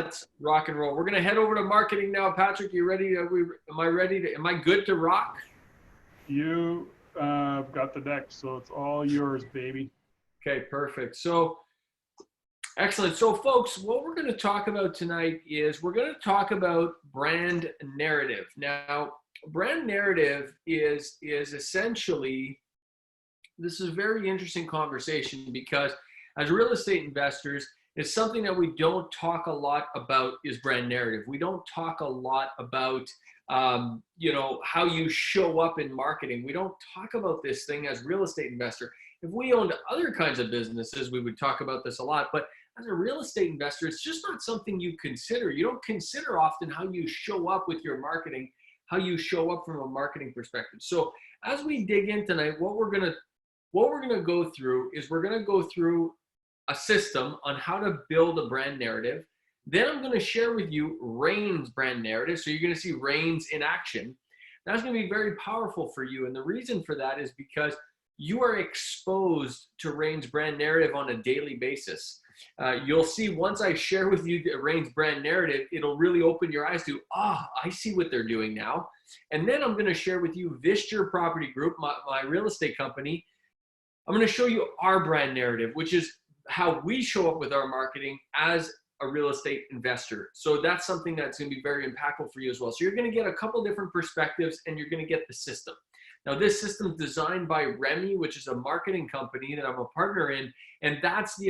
Let's rock and roll. We're going to head over to marketing now. Patrick, you ready? Am I ready to, am I good to rock? You got the deck, so it's all yours, baby. Okay, perfect. So, excellent. So, folks, what we're going to talk about tonight is we're going to talk about brand narrative. Now, brand narrative is essentially, this is a very interesting conversation because as real estate investors, it's something that we don't talk a lot about is brand narrative. We don't talk a lot about how you show up in marketing. We don't talk about this thing as real estate investor. If we owned other kinds of businesses, we would talk about this a lot. But as a real estate investor, it's just not something you consider. You don't consider often how you show up with your marketing, how you show up from a marketing perspective. So as we dig in tonight, what we're gonna go through is we're gonna go through a system on how to build a brand narrative. Then I'm going to share with you Rain's brand narrative. So you're going to see Rain's in action. That's going to be very powerful for you. And the reason for that is because you are exposed to Rain's brand narrative on a daily basis. You'll see once I share with you Rain's brand narrative, it'll really open your eyes to, I see what they're doing now. And then I'm going to share with you Vistor Property Group, my real estate company. I'm going to show you our brand narrative, which is how we show up with our marketing as a real estate investor. So that's something that's going to be very impactful for you as well. So you're going to get a couple different perspectives and you're going to get the system. Now this system is designed by Remy, which is a marketing company that I'm a partner in. And that's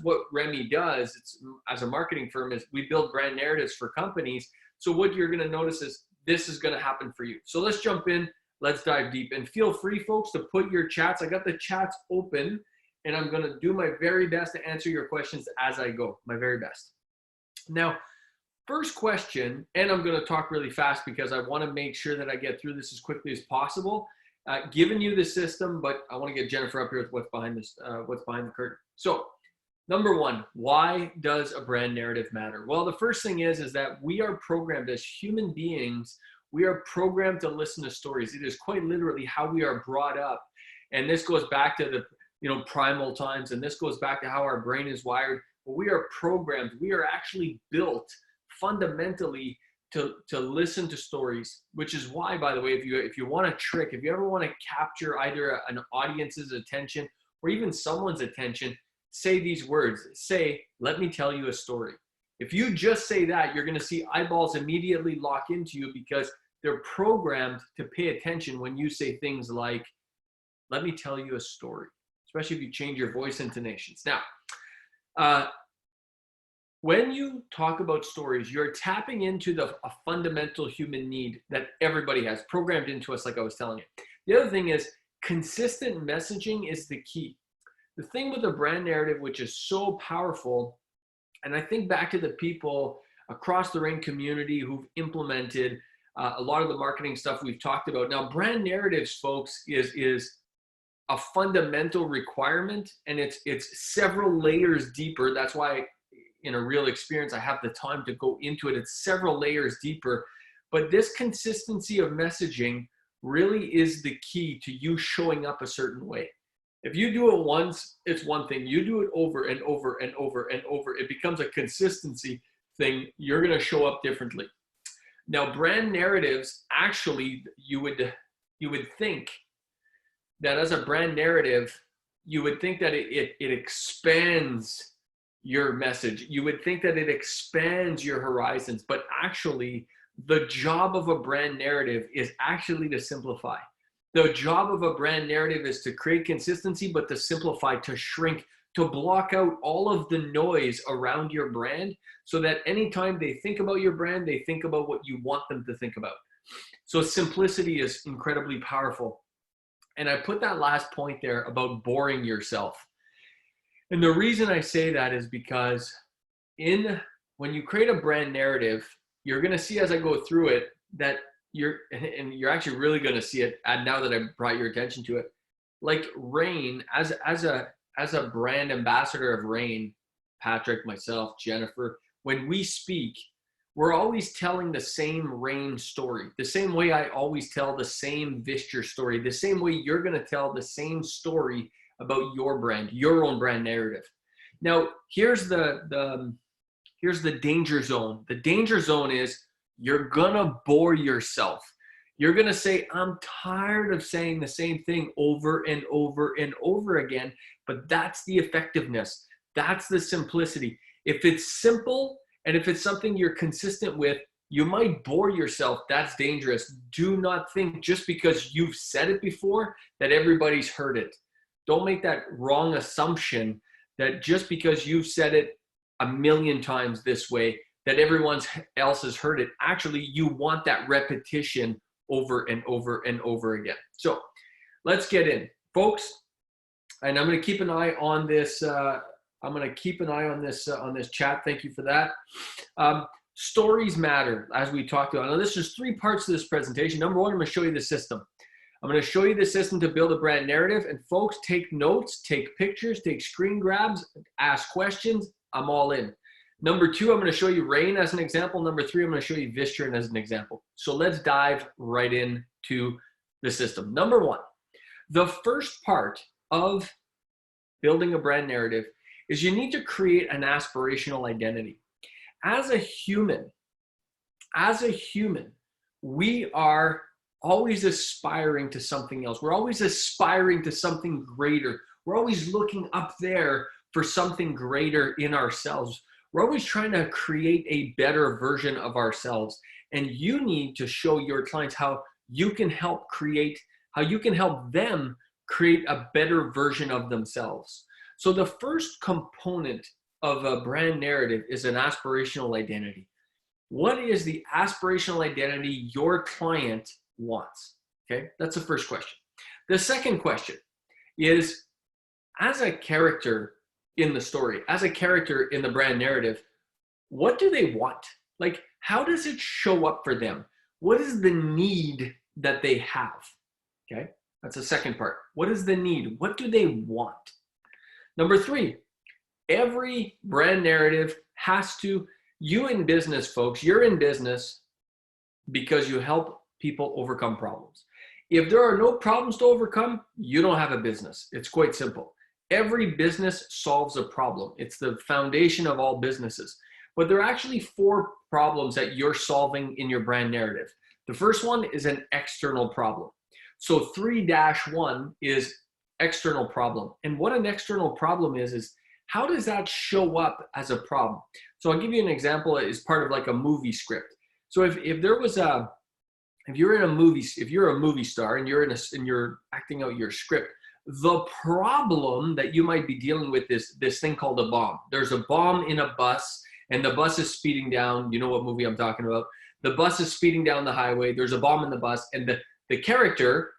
what Remy does. It's as a marketing firm is we build brand narratives for companies. So what you're going to notice is this is going to happen for you. So let's jump in. Let's dive deep and feel free folks to put your chats. I got the chats open. And I'm going to do my very best to answer your questions as I go, my very best. Now, first question, and I'm going to talk really fast because I want to make sure that I get through this as quickly as possible. Giving you the system, but I want to get Jennifer up here with what's behind the curtain. So, number one, why does a brand narrative matter? Well, the first thing is that we are programmed as human beings. We are programmed to listen to stories. It is quite literally how we are brought up, and this goes back to the primal times. And this goes back to how our brain is wired. But we are programmed. We are actually built fundamentally to listen to stories, which is why, by the way, if you want a trick, if you ever want to capture either an audience's attention or even someone's attention, say these words. Say, let me tell you a story. If you just say that, you're going to see eyeballs immediately lock into you because they're programmed to pay attention when you say things like, let me tell you a story. Especially if you change your voice intonations. Now, when you talk about stories, you're tapping into a fundamental human need that everybody has programmed into us, like I was telling you. The other thing is consistent messaging is the key. The thing with a brand narrative, which is so powerful, and I think back to the people across the Rain community who've implemented a lot of the marketing stuff we've talked about. Now, brand narratives, folks, is a fundamental requirement, and it's several layers deeper. That's why in a real experience, I have the time to go into it. It's several layers deeper, but this consistency of messaging really is the key to you showing up a certain way. If you do it once, it's one thing. You do it over and over and over and over, it becomes a consistency thing. You're going to show up differently. Now, brand narratives, actually, you would think that as a brand narrative, you would think that it expands your message. You would think that it expands your horizons, but actually the job of a brand narrative is actually to simplify. The job of a brand narrative is to create consistency, but to simplify, to shrink, to block out all of the noise around your brand so that anytime they think about your brand, they think about what you want them to think about. So simplicity is incredibly powerful. And I put that last point there about boring yourself. And the reason I say that is because when you create a brand narrative, you're going to see as I go through it that you're actually really going to see it now that I brought your attention to it. Like Rain, as a brand ambassador of Rain, Patrick, myself, Jennifer, when we speak, we're always telling the same Rain story, the same way I always tell the same Vistor story, the same way you're going to tell the same story about your brand, your own brand narrative. Now, here's the here's the danger zone. The danger zone is you're gonna bore yourself. You're gonna say, I'm tired of saying the same thing over and over and over again, but that's the effectiveness. That's the simplicity. If it's simple and if it's something you're consistent with, you might bore yourself. That's dangerous. Do not think just because you've said it before that everybody's heard it. Don't make that wrong assumption that just because you've said it a million times this way, that everyone else has heard it. Actually, you want that repetition over and over and over again. So let's get in, folks. And I'm going to keep an eye on this. I'm going to keep an eye on this chat. Thank you for that. Stories matter, as we talked about. Now, this is 3 parts to this presentation. Number 1, I'm going to show you the system. I'm going to show you the system to build a brand narrative. And folks, take notes, take pictures, take screen grabs, ask questions. I'm all in. Number 2, I'm going to show you Rain as an example. Number 3, I'm going to show you Vistron as an example. So let's dive right into the system. Number 1, the first part of building a brand narrative is you need to create an aspirational identity. As a human, we are always aspiring to something else. We're always aspiring to something greater. We're always looking up there for something greater in ourselves. We're always trying to create a better version of ourselves. And you need to show your clients how you can help them create a better version of themselves. So the first component of a brand narrative is an aspirational identity. What is the aspirational identity your client wants? Okay, that's the first question. The second question is, as a character in the story, as a character in the brand narrative, what do they want? Like, how does it show up for them? What is the need that they have? Okay, that's the second part. What is the need? What do they want? Number 3, every brand narrative has to, you in business, folks, you're in business because you help people overcome problems. If there are no problems to overcome, you don't have a business. It's quite simple. Every business solves a problem. It's the foundation of all businesses. But there are actually 4 problems that you're solving in your brand narrative. The first one is an external problem. So 3-1 is external problem. And what an external problem is how does that show up as a problem? So I'll give you an example as part of like a movie script. So if you're a movie star and you're acting out your script, the problem that you might be dealing with is this thing called a bomb. There's a bomb in a bus and the bus is speeding down. You know what movie I'm talking about. The bus is speeding down the highway. There's a bomb in the bus and the character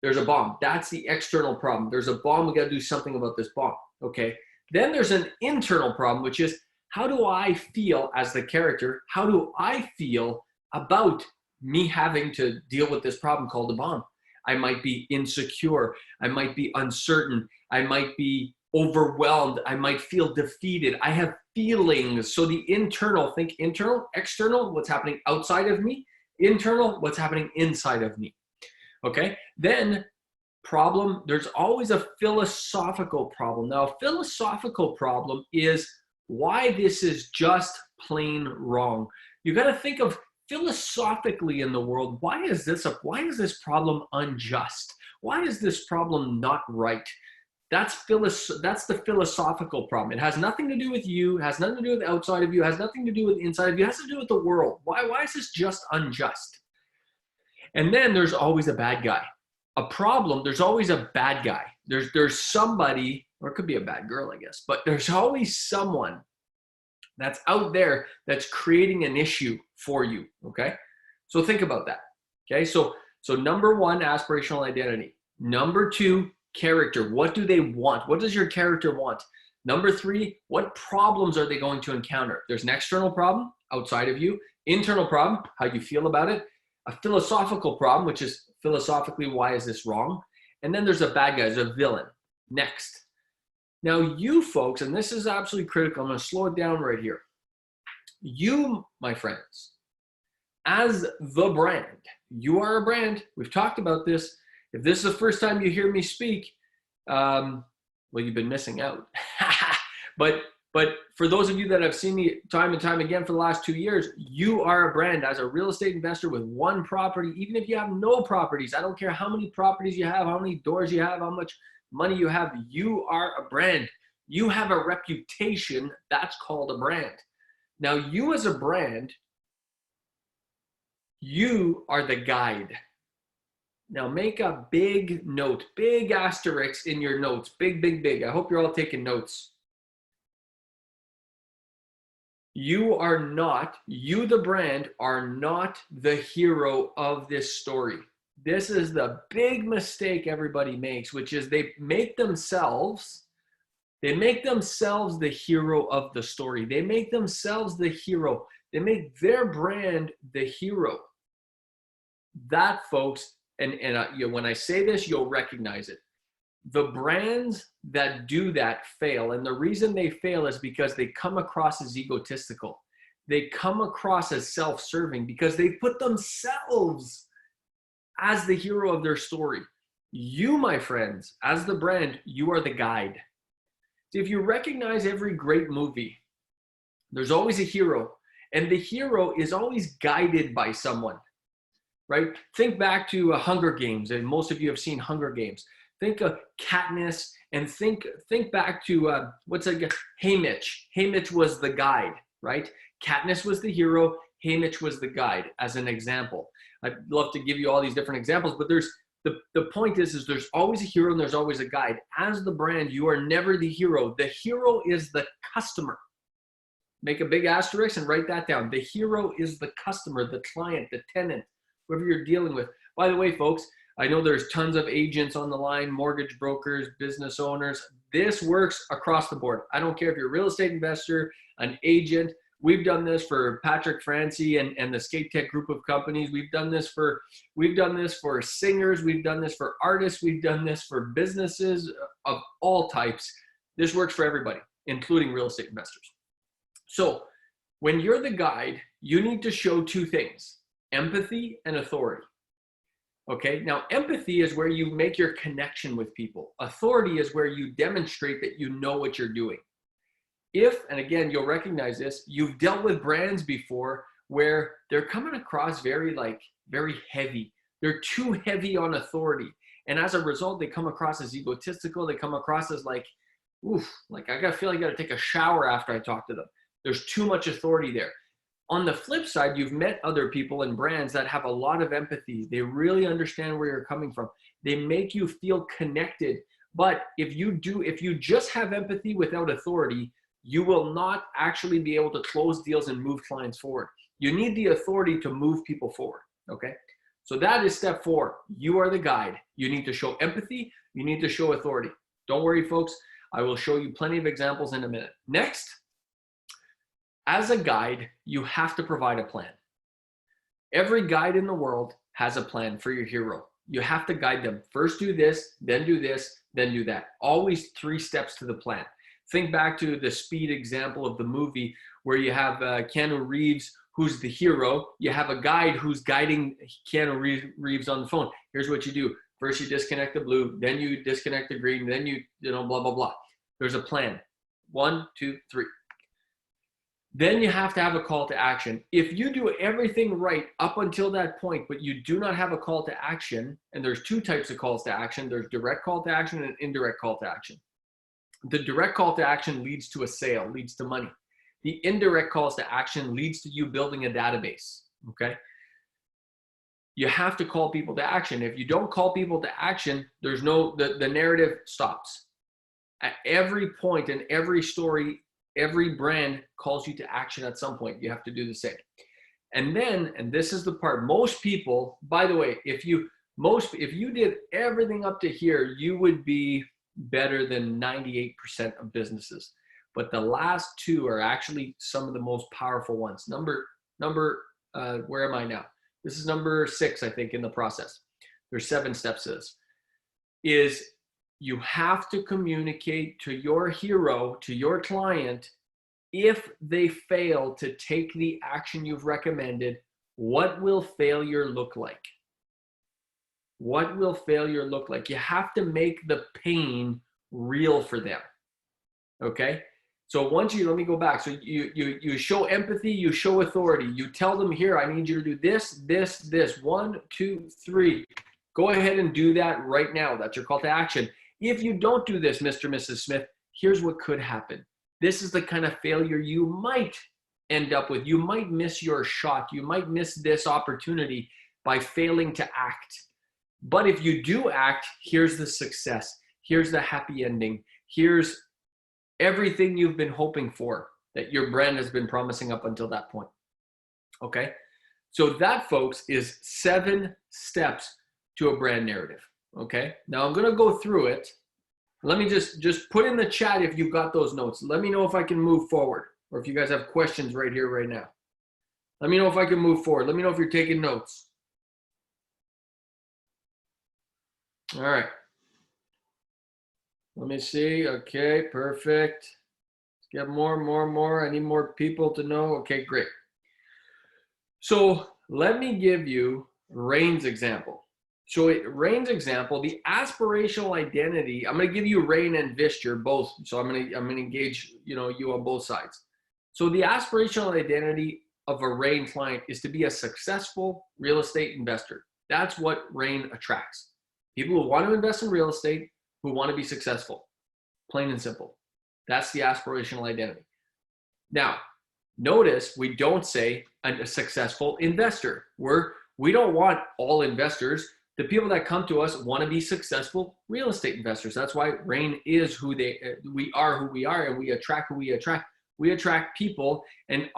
there's a bomb. That's the external problem. There's a bomb. We got to do something about this bomb. Okay. Then there's an internal problem, which is, how do I feel as the character? How do I feel about me having to deal with this problem called a bomb? I might be insecure. I might be uncertain. I might be overwhelmed. I might feel defeated. I have feelings. So the internal, think internal, external, what's happening outside of me, internal, what's happening inside of me. Okay, then problem, there's always a philosophical problem. Now, a philosophical problem is why this is just plain wrong. You got to think of philosophically in the world, why is this problem unjust? Why is this problem not right? That's the philosophical problem. It has nothing to do with you, has nothing to do with outside of you, has nothing to do with inside of you, it has to do with the world. Why is this just unjust? And then there's always a bad guy. A problem, there's always a bad guy. There's somebody, or it could be a bad girl, I guess, but there's always someone that's out there that's creating an issue for you, okay? So think about that, okay? So number 1, aspirational identity. Number 2, character. What do they want? What does your character want? Number 3, what problems are they going to encounter? There's an external problem outside of you, internal problem, how you feel about it, a philosophical problem, which is philosophically, why is this wrong? And then there's a bad guy, there's a villain. Next. Now you folks, and this is absolutely critical, I'm going to slow it down right here. You, my friends, as the brand, you are a brand. We've talked about this. If this is the first time you hear me speak, well, you've been missing out. But But for those of you that have seen me time and time again for the last 2 years, you are a brand. As a real estate investor with one property, even if you have no properties, I don't care how many properties you have, how many doors you have, how much money you have, you are a brand. You have a reputation. That's called a brand. Now, you as a brand, you are the guide. Now, make a big note, big asterisk in your notes, big, big, big. I hope you're all taking notes. You are not, you the brand are not the hero of this story. This is the big mistake everybody makes, which is they make themselves the hero of the story. They make themselves the hero. They make their brand the hero. That, folks, and when I say this, you'll recognize it. The brands that do that fail, and the reason they fail is because they come across as egotistical. They come across as self-serving because they put themselves as the hero of their story. You, my friends, as the brand, you are the guide. See, if you recognize every great movie, there's always a hero, and the hero is always guided by someone, right? Think back to Hunger Games, and most of you have seen Hunger Games. Think of Katniss, and think back to Haymitch. Haymitch was the guide, right? Katniss was the hero. Haymitch was the guide, as an example. I'd love to give you all these different examples, but there's the point is there's always a hero and there's always a guide. As the brand, you are never the hero. The hero is the customer. Make a big asterisk and write that down. The hero is the customer, the client, the tenant, whoever you're dealing with. By the way, folks, I know there's tons of agents on the line, mortgage brokers, business owners. This works across the board. I don't care if you're a real estate investor, an agent. We've done this for Patrick Francie and the Skate Tech group of companies. We've done this for singers. We've done this for artists. We've done this for businesses of all types. This works for everybody, including real estate investors. So when you're the guide, you need to show two things: empathy and authority. Okay, now empathy is where you make your connection with people. Authority is where you demonstrate that you know what you're doing. If, and again, you'll recognize this, you've dealt with brands before where they're coming across very heavy. They're too heavy on authority. And as a result, they come across as egotistical. They come across as I feel like I gotta take a shower after I talk to them. There's too much authority there. On the flip side, you've met other people and brands that have a lot of empathy. They really understand where you're coming from. They make you feel connected. But if you just have empathy without authority, you will not actually be able to close deals and move clients forward. You need the authority to move people forward, okay? So that is step 4. You are the guide. You need to show empathy. You need to show authority. Don't worry, folks. I will show you plenty of examples in a minute. Next, as a guide, you have to provide a plan. Every guide in the world has a plan for your hero. You have to guide them. First do this, then do this, then do that. Always 3 steps to the plan. Think back to the Speed example of the movie where you have Keanu Reeves, who's the hero. You have a guide who's guiding Keanu Reeves on the phone. Here's what you do. First you disconnect the blue, then you disconnect the green, then you blah, blah, blah. There's a plan. 1, 2, 3. Then you have to have a call to action. If you do everything right up until that point, but you do not have a call to action, and there's 2 types of calls to action. There's direct call to action and indirect call to action. The direct call to action leads to a sale, leads to money. The indirect calls to action leads to you building a database, okay? You have to call people to action. If you don't call people to action, there's the narrative stops. At every point in every story, every brand calls you to action at some point. You have to do the same. And then, and this is the part, most people, by the way, if you did everything up to here, you would be better than 98% of businesses. But the last 2 are actually some of the most powerful ones. Where am I now? This is number 6, I think, in the process. There's 7 steps to this. Is you have to communicate to your hero, to your client, if they fail to take the action you've recommended, what will failure look like? What will failure look like? You have to make the pain real for them, okay? So once you, let me go back. So you show empathy, you show authority. You tell them, here, I need you to do this, this, this. 1, 2, 3. Go ahead and do that right now. That's your call to action. If you don't do this, Mr. and Mrs. Smith, here's what could happen. This is the kind of failure you might end up with. You might miss your shot. You might miss this opportunity by failing to act. But if you do act, here's the success. Here's the happy ending. Here's everything you've been hoping for that your brand has been promising up until that point. Okay? So that, folks, is 7 steps to a brand narrative. Okay? Now I'm going to go through it. Let me just put in the chat if you got those notes. Let me know if I can move forward or if you guys have questions right here, right now. Let me know if I can move forward. Let me know if you're taking notes. All right. Let me see. Okay, perfect. Let's get more. I need more people to know. Okay, great. So let me give you Rain's example. So Rain's example, the aspirational identity, I'm going to give you Rain and Vischer both. So I'm going to engage, you on both sides. So the aspirational identity of a Rain client is to be a successful real estate investor. That's what Rain attracts. People who want to invest in real estate, who want to be successful, plain and simple. That's the aspirational identity. Now, notice we don't say a successful investor. We don't want all investors. The people that come to us want to be successful real estate investors. That's why Rain is we are who we are, and we attract who we attract. We attract people, and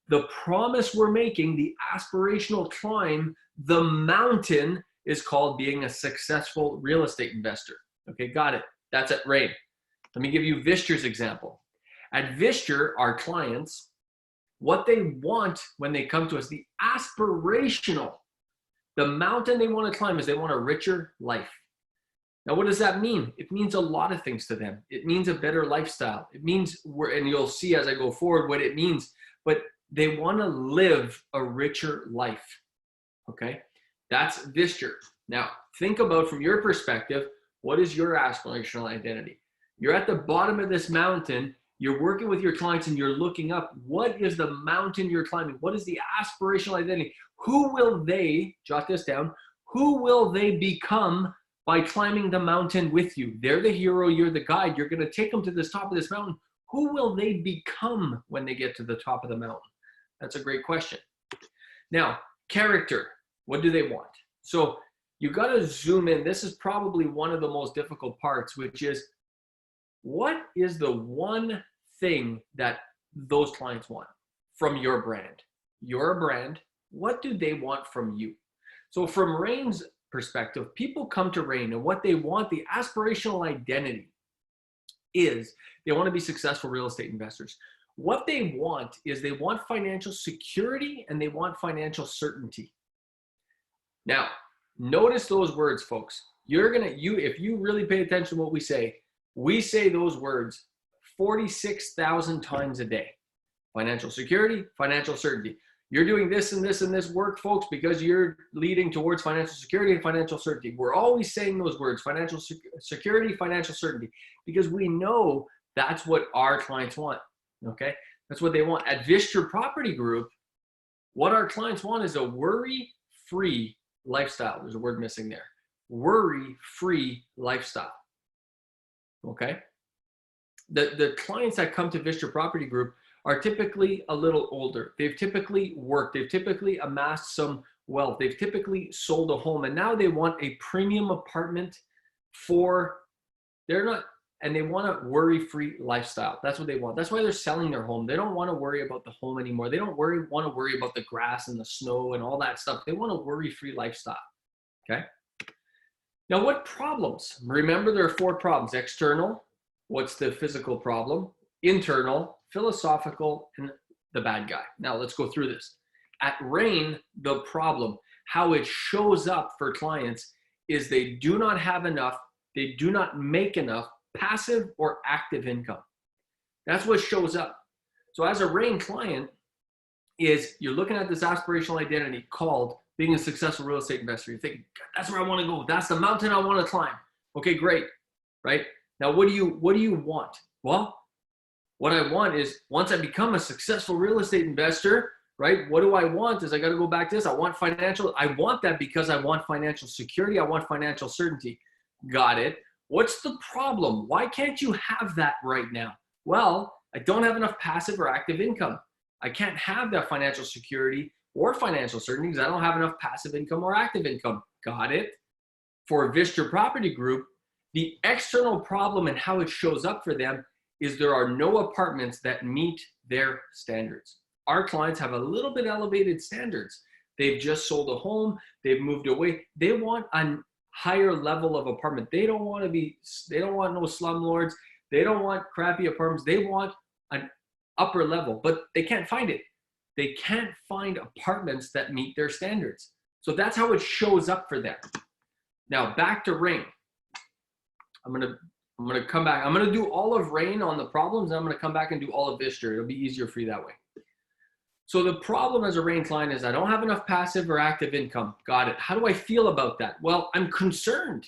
the promise we're making, the aspirational climb, the mountain is called being a successful real estate investor. Okay, got it. That's at Rain. Let me give you Vischer's example. At Vischer, our clients, what they want when they come to us, the aspirational, the mountain they want to climb is they want a richer life. Now, what does that mean? It means a lot of things to them. It means a better lifestyle. It means, and you'll see as I go forward what it means, but they want to live a richer life. Okay, that's Vischer. Now, think about from your perspective, what is your aspirational identity? You're at the bottom of this mountain. You're working with your clients and you're looking up. What is the mountain you're climbing? What is the aspirational identity? Who will they, jot this down, who will they become by climbing the mountain with you? They're the hero, you're the guide. You're going to take them to the top of this mountain. Who will they become when they get to the top of the mountain? That's a great question. Now, character, what do they want? So you got to zoom in. This is probably one of the most difficult parts, which is what is the one thing that those clients want from your brand? You're a brand. What do they want from you? So from Rain's perspective, people come to Rain and what they want, the aspirational identity is they want to be successful real estate investors. What they want is they want financial security and they want financial certainty. Now, notice those words, folks. If you really pay attention to what we say those words 46,000 times a day. Financial security, financial certainty. You're doing this and this and this work, folks, because you're leading towards financial security and financial certainty. We're always saying those words, financial security, financial certainty, because we know that's what our clients want, okay? That's what they want. At Vischer Property Group, what our clients want is a worry-free lifestyle. There's a word missing there. Worry-free lifestyle, okay? The clients that come to Vischer Property Group are typically a little older. They've typically worked. They've typically amassed some wealth. They've typically sold a home, and now they want a premium apartment and they want a worry-free lifestyle. That's what they want. That's why they're selling their home. They don't want to worry about the home anymore. They don't want to worry about the grass and the snow and all that stuff. They want a worry-free lifestyle, okay? Now, what problems? Remember, there are 4 problems. External, what's the physical problem? Internal, philosophical, and the bad guy. Now let's go through this. At Rain, the problem, how it shows up for clients is they do not have enough, they do not make enough passive or active income. That's what shows up. So as a Rain client, you're looking at this aspirational identity called being a successful real estate investor. You're thinking, that's where I want to go. That's the mountain I want to climb. Okay, great, right? Now, what do you want? Well, What I want is, once I become a successful real estate investor, right? What do I want is I got to go back to this. I want that because I want financial security. I want financial certainty. Got it. What's the problem? Why can't you have that right now? Well, I don't have enough passive or active income. I can't have that financial security or financial certainty because I don't have enough passive income or active income. Got it. For Vistor Property Group, the external problem and how it shows up for them is there are no apartments that meet their standards. Our clients have a little bit elevated standards. They've just sold a home. They've moved away. They want a higher level of apartment. They don't want no slumlords. They don't want crappy apartments. They want an upper level, but they can't find it. They can't find apartments that meet their standards. So that's how it shows up for them. Now back to RAIN. I'm gonna come back. I'm gonna do all of RAIN on the problems, and I'm gonna come back and do all of Vistor. It'll be easier for you that way. So the problem as a RAIN client is I don't have enough passive or active income. Got it. How do I feel about that? Well, I'm concerned.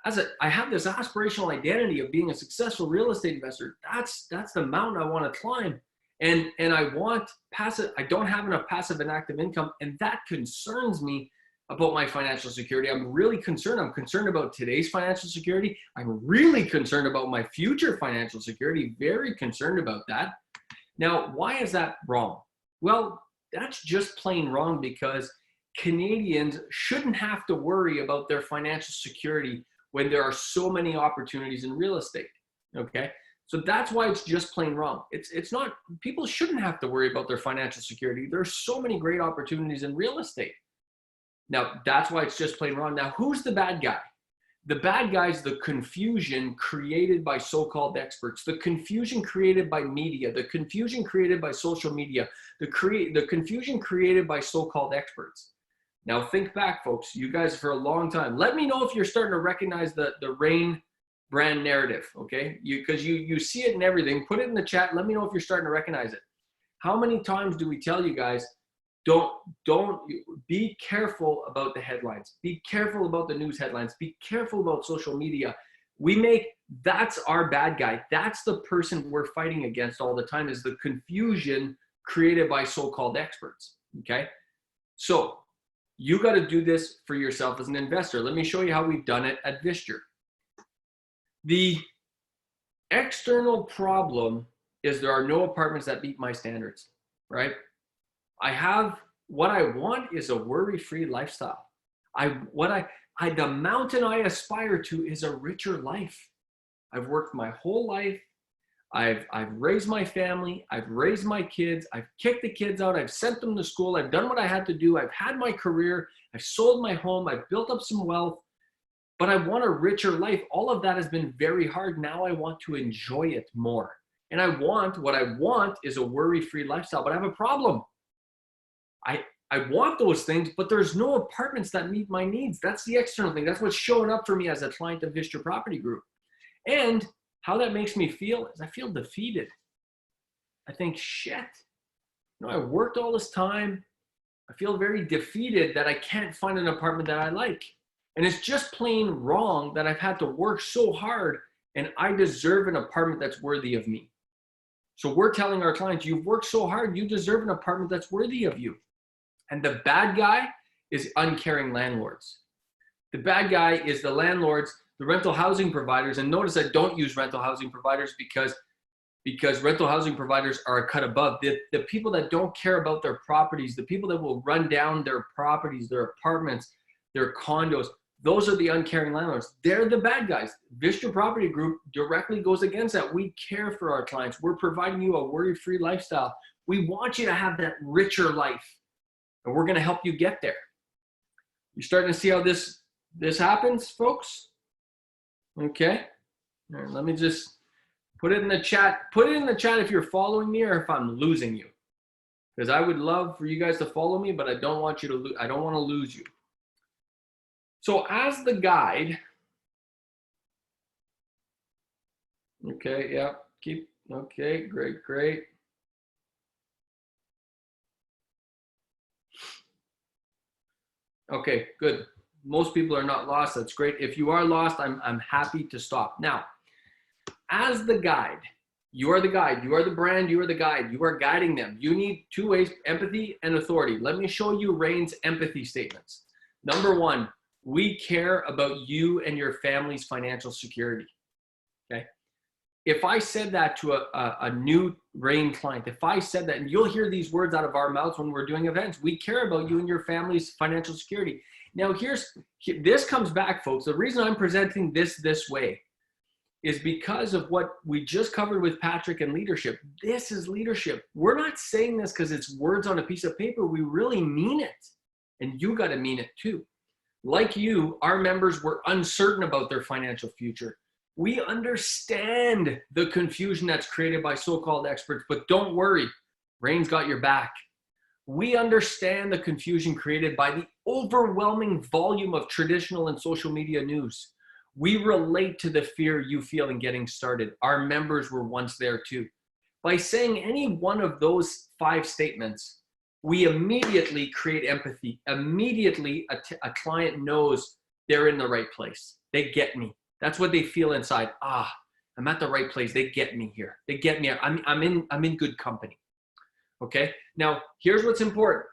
I have this aspirational identity of being a successful real estate investor. That's the mountain I want to climb. And I want passive. I don't have enough passive and active income, and that concerns me about my financial security. I'm really concerned. I'm concerned about today's financial security. I'm really concerned about my future financial security. Very concerned about that. Now, why is that wrong? Well, that's just plain wrong because Canadians shouldn't have to worry about their financial security when there are so many opportunities in real estate, okay? So that's why it's just plain wrong. It's not, people shouldn't have to worry about their financial security. There's so many great opportunities in real estate. Now, that's why it's just plain wrong. Now, who's the bad guy? The bad guy is the confusion created by so-called experts, the confusion created by media, the confusion created by social media, the confusion created by so-called experts. Now, think back, folks, you guys for a long time. Let me know if you're starting to recognize the RAIN brand narrative, okay? Because you see it in everything. Put it in the chat. Let me know if you're starting to recognize it. How many times do we tell you guys, don't be careful about the headlines. Be careful about the news headlines. Be careful about social media. That's our bad guy. That's the person we're fighting against all the time, is the confusion created by so-called experts, okay? So you got to do this for yourself as an investor. Let me show you how we've done it at Vistor. The external problem is there are no apartments that meet my standards, right? What I want is a worry-free lifestyle. The mountain I aspire to is a richer life. I've worked my whole life. I've raised my family. I've raised my kids. I've kicked the kids out. I've sent them to school. I've done what I had to do. I've had my career. I've sold my home. I've built up some wealth, but I want a richer life. All of that has been very hard. Now I want to enjoy it more. And what I want is a worry-free lifestyle, but I have a problem. I want those things, but there's no apartments that meet my needs. That's the external thing. That's what's showing up for me as a client of Vistor Property Group. And how that makes me feel is I feel defeated. I think, shit, I worked all this time. I feel very defeated that I can't find an apartment that I like. And it's just plain wrong that I've had to work so hard and I deserve an apartment that's worthy of me. So we're telling our clients, you've worked so hard, you deserve an apartment that's worthy of you. And the bad guy is uncaring landlords. The bad guy is the landlords, the rental housing providers. And notice I don't use rental housing providers because rental housing providers are a cut above. The people that don't care about their properties, the people that will run down their properties, their apartments, their condos, those are the uncaring landlords. They're the bad guys. Vistor Property Group directly goes against that. We care for our clients. We're providing you a worry-free lifestyle. We want you to have that richer life. And we're going to help you get there. You're starting to see how this happens, folks? Okay. All right, let me just put it in the chat. Put it in the chat if you're following me or if I'm losing you. Because I would love for you guys to follow me, but I don't want you to I don't want to lose you. So as the guide, okay, yeah, okay, great. Okay, good. Most people are not lost. That's great. If you are lost, I'm happy to stop. Now, as the guide, You are the guide. You are the brand. You are the guide. You are guiding them. You need two ways, empathy and authority. Let me show you Rain's empathy statements. Number one, we care about you and your family's financial security. Okay. If I said that to a new Rain client, if I said that, and you'll hear these words out of our mouths when we're doing events, we care about you and your family's financial security. Now, this comes back, folks. The reason I'm presenting this way is because of what we just covered with Patrick and leadership. This is leadership. We're not saying this because it's words on a piece of paper. We really mean it. And you got to mean it too. Like you, our members were uncertain about their financial future. We understand the confusion that's created by so-called experts, but don't worry, Rain's got your back. We understand the confusion created by the overwhelming volume of traditional and social media news. We relate to the fear you feel in getting started. Our members were once there too. By saying any one of those 5 statements, we immediately create empathy. Immediately, a client knows they're in the right place. They get me. That's what they feel inside. I'm at the right place. They get me here. They get me. I'm in good company. Okay. Now, here's what's important.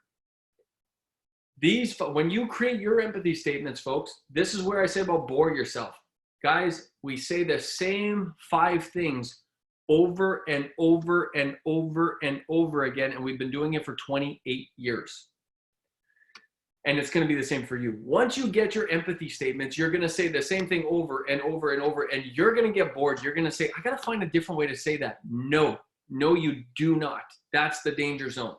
When you create your empathy statements, folks, this is where I say about bore yourself. Guys, we say the same 5 things over and over and over and over again, and we've been doing it for 28 years. And it's going to be the same for you. Once you get your empathy statements, you're going to say the same thing over and over and over, and you're going to get bored. You're going to say, I got to find a different way to say that. No, you do not. That's the danger zone.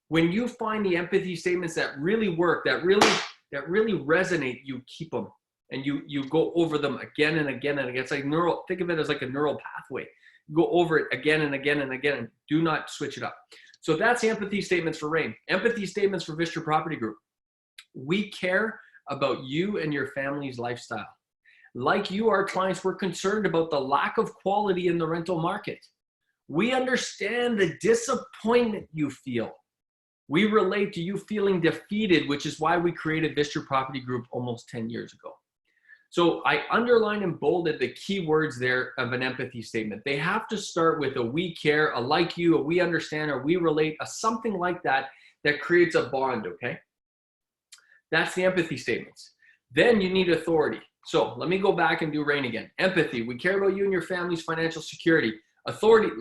When you find the empathy statements that really work, that really resonate, you keep them and you go over them again and again and again. It's like think of it as like a neural pathway. You go over it again and again and again, and do not switch it up. So that's the empathy statements for Rain. Empathy statements for Vistra Property Group. We care about you and your family's lifestyle. Like you, our clients were concerned about the lack of quality in the rental market. We understand the disappointment you feel. We relate to you feeling defeated, which is why we created Vistra Property Group almost 10 years ago. So I underlined and bolded the key words there of an empathy statement. They have to start with a we care, a like you, a we understand, or we relate, a something like that creates a bond, okay? That's the empathy statements. Then you need authority. So let me go back and do Rain again. Empathy, we care about you and your family's financial security. Authority,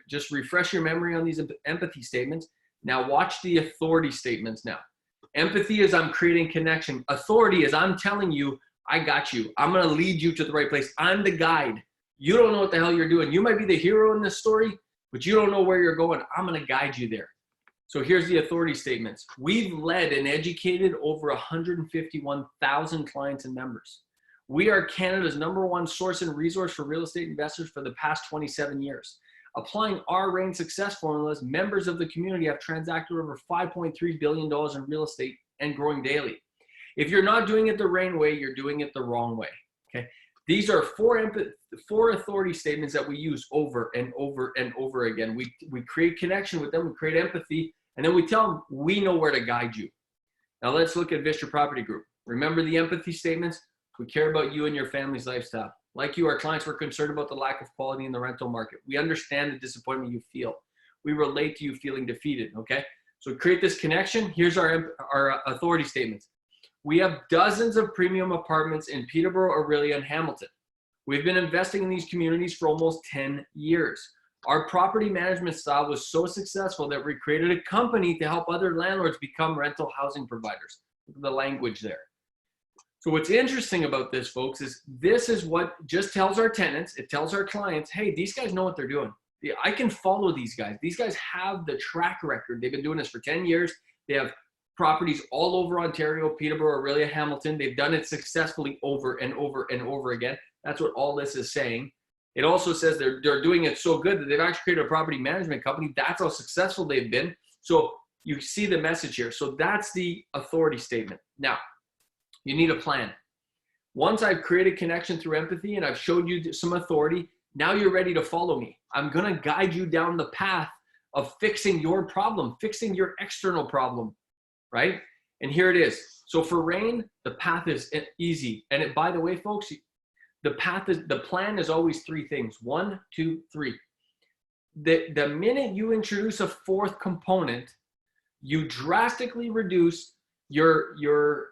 just refresh your memory on these empathy statements. Now watch the authority statements now. Empathy is I'm creating connection. Authority is I'm telling you, I got you. I'm going to lead you to the right place. I'm the guide. You don't know what the hell you're doing. You might be the hero in this story, but you don't know where you're going. I'm going to guide you there. So here's the authority statements. We've led and educated over 151,000 clients and members. We are Canada's #1 source and resource for real estate investors for the past 27 years. Applying our Rain success formulas, members of the community have transacted over $5.3 billion in real estate and growing daily. If you're not doing it the Rain way, you're doing it the wrong way. Okay. These are four authority statements that we use over and over and over again. We create connection with them, we create empathy, and then we tell them we know where to guide you. Now let's look at Vistra Property Group. Remember the empathy statements? We care about you and your family's lifestyle. Like you, our clients were concerned about the lack of quality in the rental market. We understand the disappointment you feel. We relate to you feeling defeated, okay? So create this connection. Here's our authority statements. We have dozens of premium apartments in Peterborough, Aurelia, and Hamilton. We've been investing in these communities for almost 10 years. Our property management style was so successful that we created a company to help other landlords become rental housing providers. Look at the language there. So what's interesting about this, folks, is this is what just tells our tenants, it tells our clients, hey, these guys know what they're doing. I can follow these guys. These guys have the track record. They've been doing this for 10 years. They have properties all over Ontario, Peterborough, Aurelia, Hamilton. They've done it successfully over and over and over again. That's what all this is saying. It also says they're doing it so good that they've actually created a property management company. That's how successful they've been. So you see the message here. So that's the authority statement. Now, you need a plan. Once I've created connection through empathy and I've showed you some authority, now you're ready to follow me. I'm going to guide you down the path of fixing your problem, fixing your external problem, right? And here it is. So for Rain, the path is easy. And by the way, folks, the plan is always 3 things. 1, 2, 3. the minute you introduce a fourth component, you drastically reduce your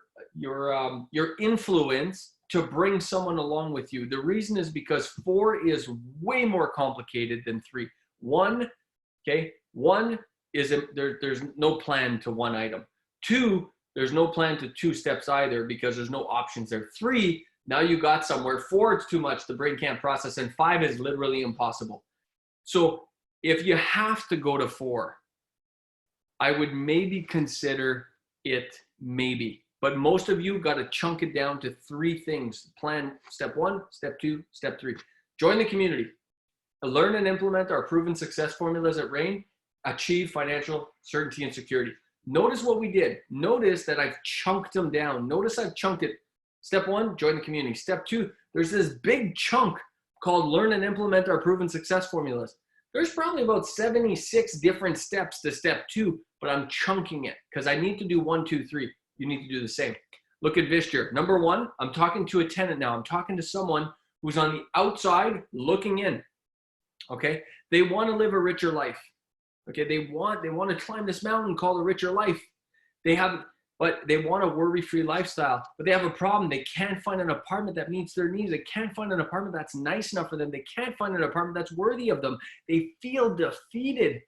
influence to bring someone along with you. The reason is because 4 is way more complicated than 3. 1, okay, 1 is there's no plan to 1 item. 2, there's no plan to 2 steps either because there's no options there. 3, now you got somewhere. 4, it's too much, the brain can't process, and 5 is literally impossible. So if you have to go to 4, I would maybe consider it maybe. But most of you got to chunk it down to 3 things. Plan step 1, step 2, step 3. Join the community. Learn and implement our proven success formulas at Rain. Achieve financial certainty and security. Notice what we did. Notice that I've chunked them down. Notice I've chunked it. Step 1, join the community. Step 2, there's this big chunk called learn and implement our proven success formulas. There's probably about 76 different steps to step 2, but I'm chunking it because I need to do 1, 2, 3. You need to do the same. Look at Visture. Number 1, I'm talking to a tenant now. I'm talking to someone who's on the outside looking in. Okay? They want to live a richer life. Okay? They want to climb this mountain called a richer life. But they want a worry-free lifestyle. But they have a problem. They can't find an apartment that meets their needs. They can't find an apartment that's nice enough for them. They can't find an apartment that's worthy of them. They feel defeated.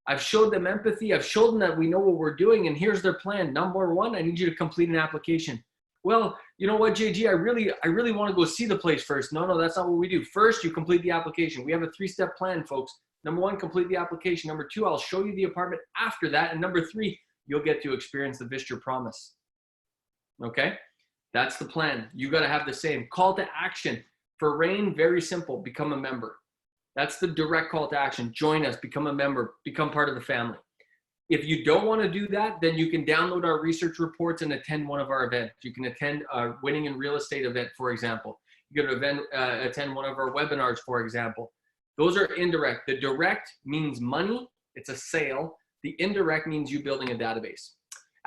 I've showed them empathy. I've showed them that we know what we're doing, and here's their plan. Number 1, I need you to complete an application. Well, you know what, JG, I really want to go see the place first. No, that's not what we do. First, you complete the application. We have a 3-step plan, folks. Number 1, complete the application. Number 2, I'll show you the apartment after that. And number 3, you'll get to experience the Visture promise. Okay? That's the plan. You got to have the same. Call to action. For Rain, very simple. Become a member. That's the direct call to action. Join us, become a member, become part of the family. If you don't want to do that, then you can download our research reports and attend one of our events. You can attend a Winning in Real Estate event, for example. You can attend one of our webinars, for example. Those are indirect. The direct means money. It's a sale. The indirect means you building a database.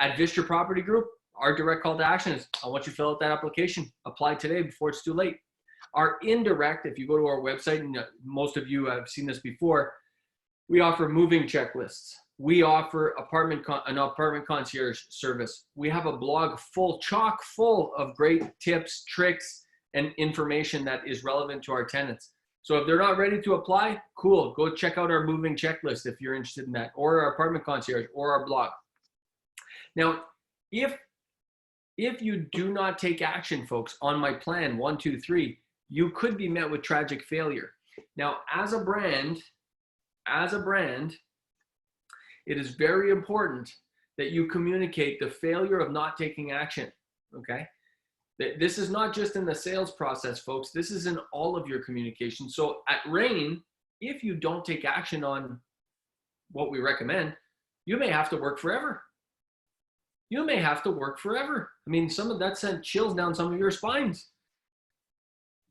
At Visture Property Group, our direct call to action is, I want you to fill out that application. Apply today before it's too late. Our indirect, if you go to our website, and most of you have seen this before, we offer moving checklists. We offer an apartment concierge service. We have a blog chock full of great tips, tricks, and information that is relevant to our tenants. So if they're not ready to apply, cool, go check out our moving checklist if you're interested in that, or our apartment concierge, or our blog. Now, if you do not take action, folks, on my plan, 1, 2, 3, you could be met with tragic failure. Now, as a brand, it is very important that you communicate the failure of not taking action, okay? This is not just in the sales process, folks. This is in all of your communication. So at Rain, if you don't take action on what we recommend, you may have to work forever. You may have to work forever. I mean, some of that sent chills down some of your spines.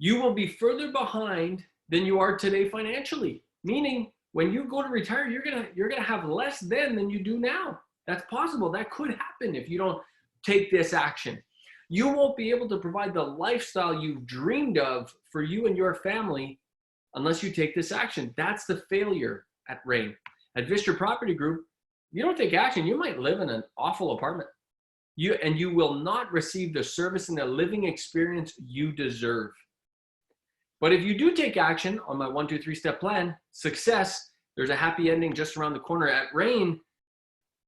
You will be further behind than you are today financially. Meaning, when you go to retire, you're gonna have less than you do now. That's possible. That could happen if you don't take this action. You won't be able to provide the lifestyle you've dreamed of for you and your family unless you take this action. That's the failure at Rain. At Visture Property Group, if you don't take action, you might live in an awful apartment. You will not receive the service and the living experience you deserve. But if you do take action on my 1, 2, 3 step plan, success, there's a happy ending just around the corner. At Rain,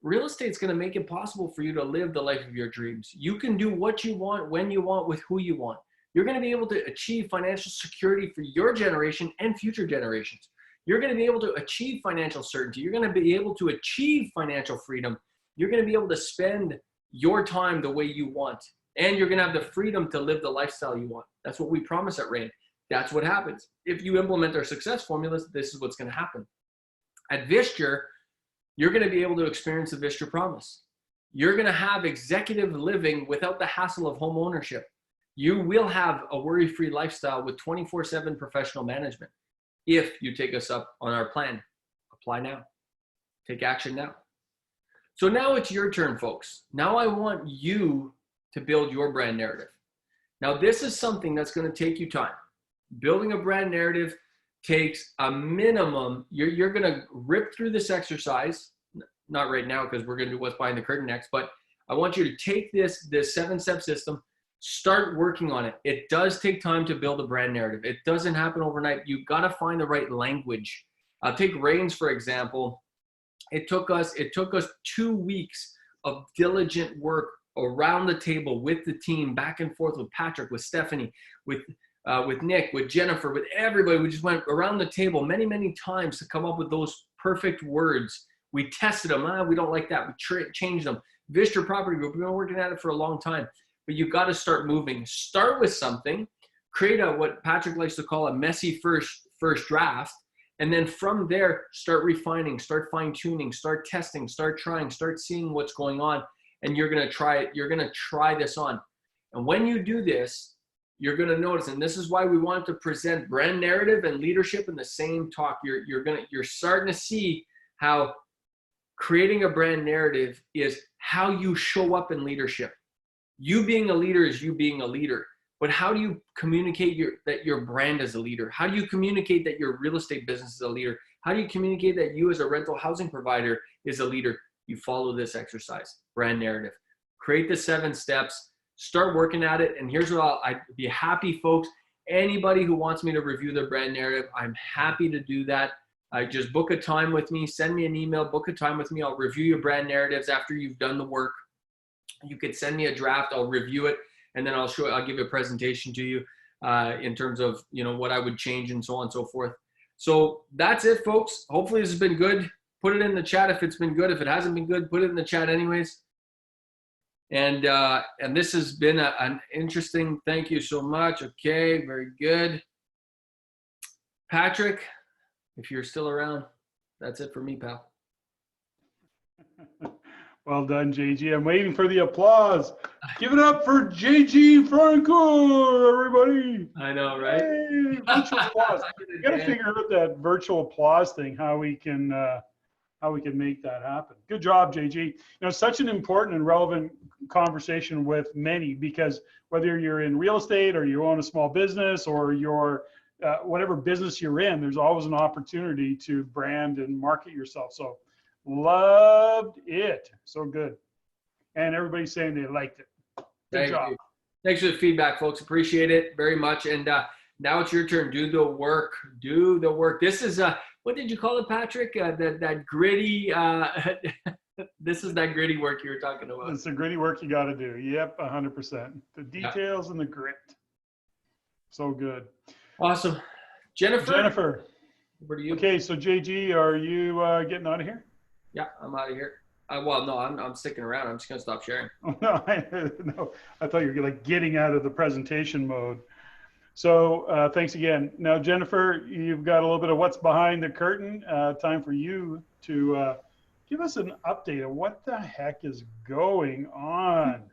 real estate's going to make it possible for you to live the life of your dreams. You can do what you want, when you want, with who you want. You're going to be able to achieve financial security for your generation and future generations. You're going to be able to achieve financial certainty. You're going to be able to achieve financial freedom. You're going to be able to spend your time the way you want. And you're going to have the freedom to live the lifestyle you want. That's what we promise at Rain. That's what happens. If you implement our success formulas, this is what's going to happen. At Visture, you're going to be able to experience the Visture promise. You're going to have executive living without the hassle of home ownership. You will have a worry-free lifestyle with 24/7 professional management. If you take us up on our plan, apply now. Take action now. So now it's your turn, folks. Now I want you to build your brand narrative. Now this is something that's going to take you time. Building a brand narrative, takes a minimum, you're going to rip through this exercise, not right now because we're going to do what's behind the curtain next, but I want you to take this 7-step system, start working on it. It does take time to build a brand narrative. It doesn't happen overnight. You've got to find the right language. I'll take Reigns, for example. It took us 2 weeks of diligent work around the table with the team, back and forth with Patrick, with Stephanie, with Nick, with Jennifer, with everybody. We just went around the table many, many times to come up with those perfect words. We tested them. We don't like that. We changed them. Vistor Property Group, we've been working at it for a long time. But you've got to start moving. Start with something. Create what Patrick likes to call a messy first draft. And then from there, start refining, start fine-tuning, start testing, start trying, start seeing what's going on. And you're going to try it. You're going to try this on. And when you do this, you're going to notice, and this is why we want to present brand narrative and leadership in the same talk. You're starting to see how creating a brand narrative is how you show up in leadership. You being a leader is you being a leader. But how do you communicate that your brand is a leader? How do you communicate that your real estate business is a leader? How do you communicate that you as a rental housing provider is a leader? You follow this exercise, brand narrative. Create the 7 steps, start working at it. And here's what I'd be happy, folks. Anybody who wants me to review their brand narrative, I'm happy to do that. Just book a time with me, send me an email, book a time with me. I'll review your brand narratives after you've done the work. You could send me a draft, I'll review it, and then I'll give you a presentation to you in terms of, what I would change and so on and so forth. So that's it, folks. Hopefully this has been good. Put it in the chat if it's been good. If it hasn't been good, put it in the chat anyways. And this has been an interesting, thank you so much. Okay, very good. Patrick, if you're still around, that's it for me, pal. Well done, JG. I'm waiting for the applause. Give it up for JG Francoeur, everybody. I know, right? Hey, virtual applause. You got to figure out that virtual applause thing, how we can make that happen. Good job, JG. Such an important and relevant conversation with many, because whether you're in real estate or you own a small business or you're whatever business you're in, there's always an opportunity to brand and market yourself. So loved it. So good. And everybody's saying they liked it. Good job. Thanks for the feedback, folks. Appreciate it very much. And now it's your turn. Do the work. Do the work. This is what did you call it, Patrick? That gritty. This is that gritty work you were talking about. It's the gritty work you got to do. Yep, 100%. The details and the grit. So good. Awesome. Jennifer. Over to you. Okay, so JG, are you getting out of here? Yeah, I'm out of here. Well, no, I'm sticking around. I'm just gonna stop sharing. Oh, no, I thought you were like getting out of the presentation mode. So thanks again. Now, Jennifer, you've got a little bit of what's behind the curtain. Time for you to give us an update of what the heck is going on.